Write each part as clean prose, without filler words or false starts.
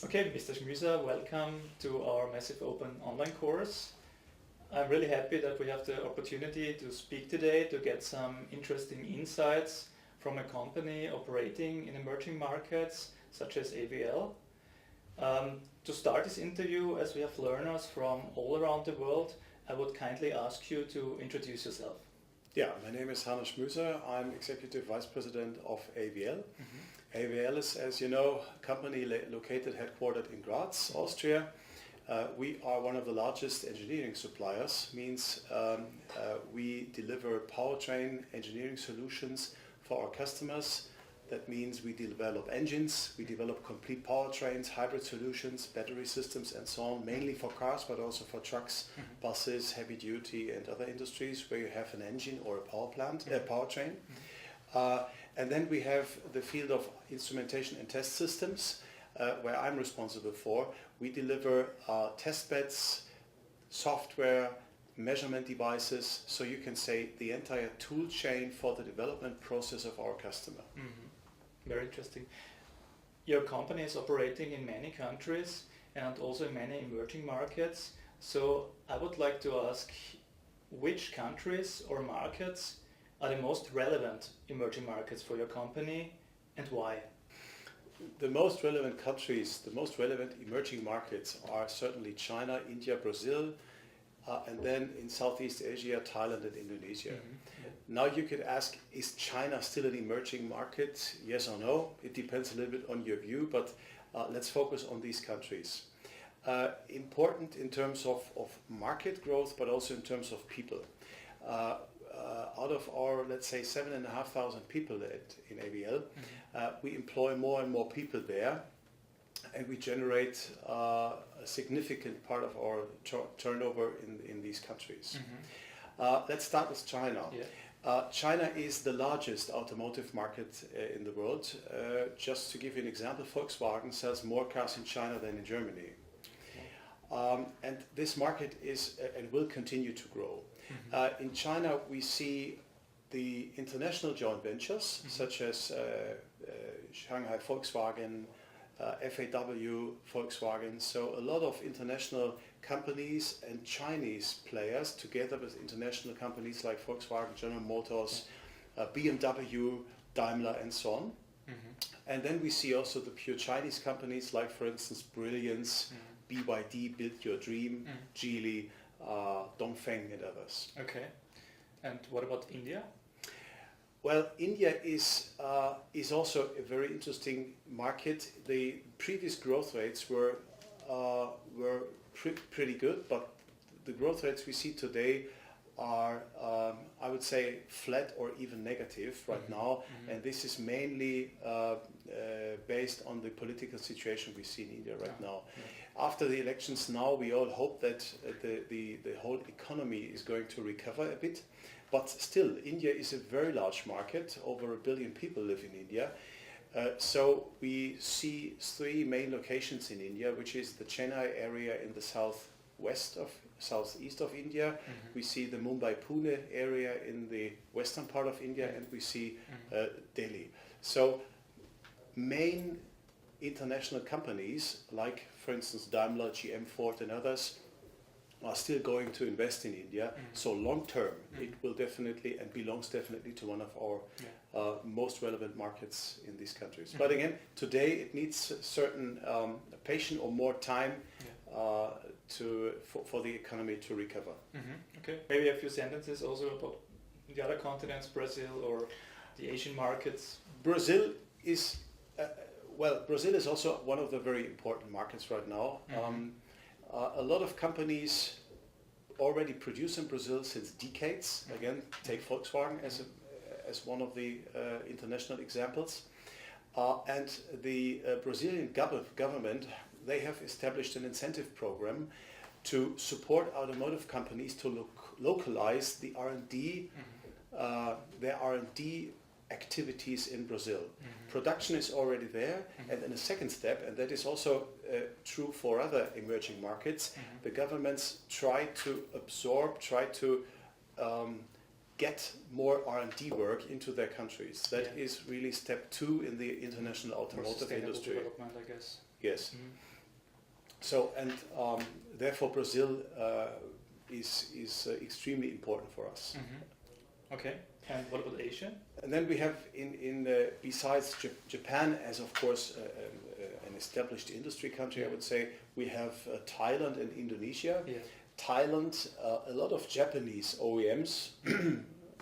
Okay, Mr. Schmüser, welcome to our Massive Open online course. I'm really happy that we have the opportunity to speak today to get some interesting insights from a company operating in emerging markets such as AVL. To start this interview, as we have learners from all around the world, I would kindly ask you to introduce yourself. Yeah, my name is Schmüser. I'm Executive Vice President of AVL. AVL is, as you know, a company located, headquartered in Graz, Austria. We are one of the largest engineering suppliers, means we deliver powertrain engineering solutions for our customers. That means we develop engines, we develop complete powertrains, hybrid solutions, battery systems and so on, mainly for cars but also for trucks, buses, heavy duty and other industries where you have an engine or a powertrain. And then we have the field of instrumentation and test systems, where I'm responsible for. We deliver test beds, software, measurement devices, so you can say the entire tool chain for the development process of our customer. Very interesting. Your company is operating in many countries and also in many emerging markets. So I would like to ask, which countries or markets are the most relevant emerging markets for your company and why? The most relevant countries, the most relevant emerging markets are certainly China, India, Brazil, and then in Southeast Asia, Thailand and Indonesia. Now you could ask, is China still an emerging market? Yes or no? It depends a little bit on your view, but let's focus on these countries. Important in terms of market growth, but also in terms of people. Out of our, let's say, 7,500 people in AVL, we employ more and more people there, and we generate a significant part of our turnover in these countries. Let's start with China. China is the largest automotive market in the world. Just to give you an example, Volkswagen sells more cars in China than in Germany. And this market is and will continue to grow. In China we see the international joint ventures such as Shanghai Volkswagen, FAW Volkswagen, so a lot of international companies and Chinese players together with international companies like Volkswagen, General Motors, BMW, Daimler and so on. And then we see also the pure Chinese companies like, for instance, Brilliance, BYD, Build Your Dream, Geely, Dongfeng and others. Okay. And what about India? Well, India is also a very interesting market. The previous growth rates were pretty good, but the growth rates we see today are, I would say, flat or even negative right now, and this is mainly based on the political situation we see in India right now. After the elections now, we all hope that the whole economy is going to recover a bit, but still, India is a very large market. Over 1 billion people live in India. So we see 3 main locations in India, which is the Chennai area in the southeast of India. We see the Mumbai-Pune area in the western part of India, and we see Delhi. So main international companies like, for instance, Daimler, GM, Ford and others are still going to invest in India. So long term it will definitely and belongs definitely to one of our most relevant markets in these countries. But again, today it needs certain patience or more time for the economy to recover. Okay, maybe a few sentences also about the other continents, Brazil or the Asian markets. Brazil is Brazil is also one of the very important markets right now. A lot of companies already produce in Brazil since decades. Again, take Volkswagen as one of the international examples. And the Brazilian government, they have established an incentive program to support automotive companies to localize the R&D, their R&D activities in Brazil. Production is already there, and in a second step, and that is also true for other emerging markets, the governments try to get more R&D work into their countries. That is really step 2 in the international automotive industry. Development, I guess. Yes. So, and therefore Brazil is extremely important for us. Okay. And what about Asia? And then we have besides Japan as of course an established industry country, I would say, we have Thailand and Indonesia. Yeah. Thailand, a lot of Japanese OEMs,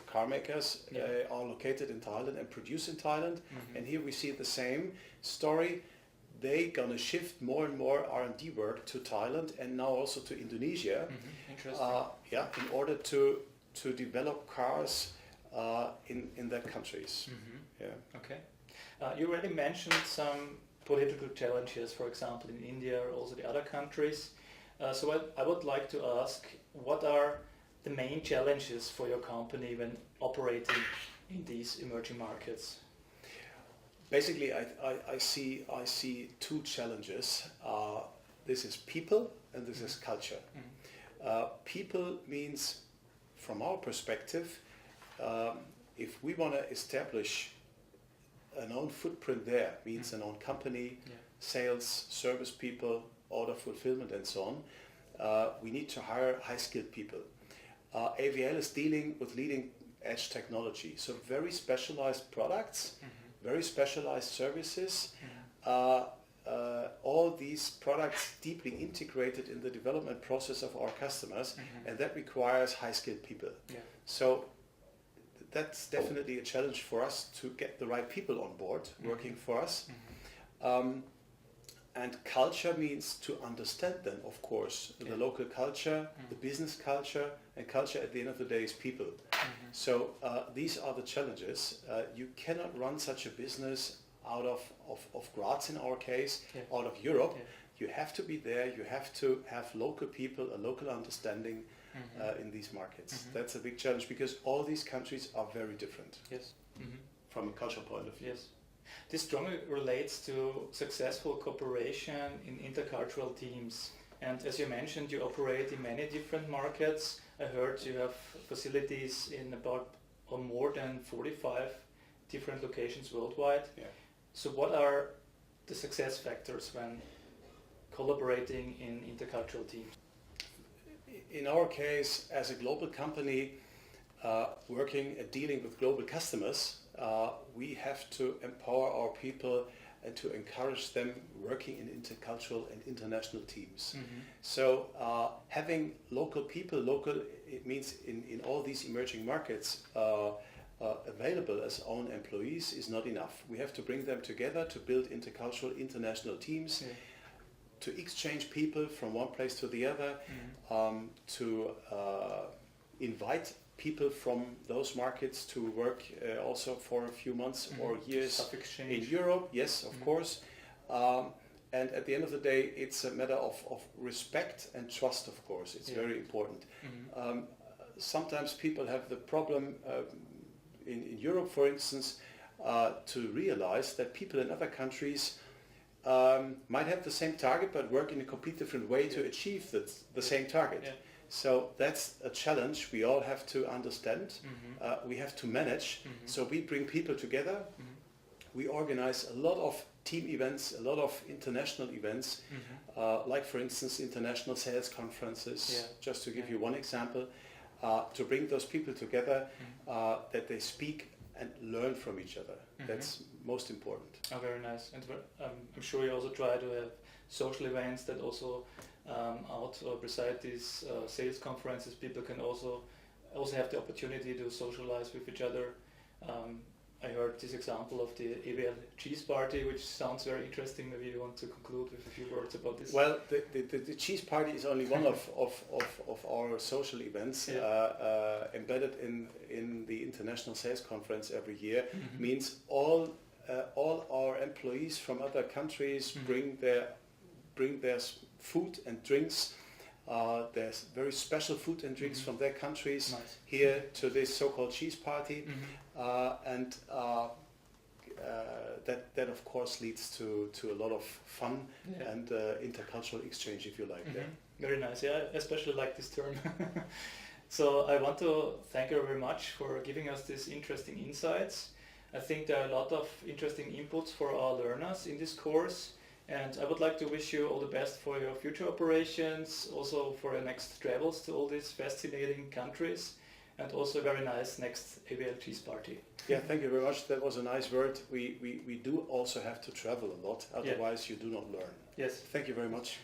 car makers, are located in Thailand and produce in Thailand. And here we see the same story. They're gonna shift more and more R&D work to Thailand and now also to Indonesia. Interesting. In order to develop cars in their countries. Okay. You already mentioned some political challenges, for example, in India or also the other countries. So I would like to ask, what are the main challenges for your company when operating in these emerging markets? Basically, I see two challenges. This is people and this is culture. People means, from our perspective, if we want to establish an own footprint there, means an own company, sales, service people, order fulfillment and so on, we need to hire high-skilled people. AVL is dealing with leading edge technology, so very specialized products, very specialized services, all these products deeply integrated in the development process of our customers, and that requires high-skilled people. So that's definitely a challenge for us to get the right people on board working for us. And culture means to understand then, of course, the local culture, the business culture, and culture at the end of the day is people. So these are the challenges. You cannot run such a business out of Graz in our case, out of Europe. You have to be there, you have to have local people, a local understanding in these markets. That's a big challenge because all these countries are very different from a cultural point of view. Yes. This strongly relates to successful cooperation in intercultural teams. And as you mentioned, you operate in many different markets. I heard you have facilities in about or more than 45 different locations worldwide. So what are the success factors when collaborating in intercultural teams? In our case, as a global company working and dealing with global customers, we have to empower our people and to encourage them working in intercultural and international teams. So having local people, it means in all these emerging markets, available as own employees is not enough. We have to bring them together to build intercultural international teams, to exchange people from one place to the other, to invite people from those markets to work also for a few months or years in Europe, yes, of course. And at the end of the day, it's a matter of respect and trust, of course. It's very important. Sometimes people have the problem in Europe, for instance, to realize that people in other countries might have the same target but work in a completely different way to achieve the same target. So that's a challenge we all have to understand. We have to manage. So we bring people together. We organize a lot of team events, a lot of international events, like for instance international sales conferences, just to give you one example, to bring those people together, that they speak and learn from each other. That's most important. Oh, very nice. And I'm sure you also try to have social events that also out or beside these sales conferences, people can also have the opportunity to socialize with each other. I heard this example of the AVL cheese party, which sounds very interesting. Maybe you want to conclude with a few words about this. Well, the cheese party is only one of our social events embedded in the International Sales Conference every year. Means all our employees from other countries bring their food and drinks. There's very special food and drinks from their countries here to this so-called cheese party, and that of course leads to a lot of fun and intercultural exchange, if you like. Very nice. Yeah, I especially like this term. So I want to thank you very much for giving us these interesting insights. I think there are a lot of interesting inputs for our learners in this course. And I would like to wish you all the best for your future operations, also for your next travels to all these fascinating countries, and also a very nice next ABL Cheese party. Yeah, thank you very much. That was a nice word. We do also have to travel a lot, otherwise you do not learn. Yes. Thank you very much.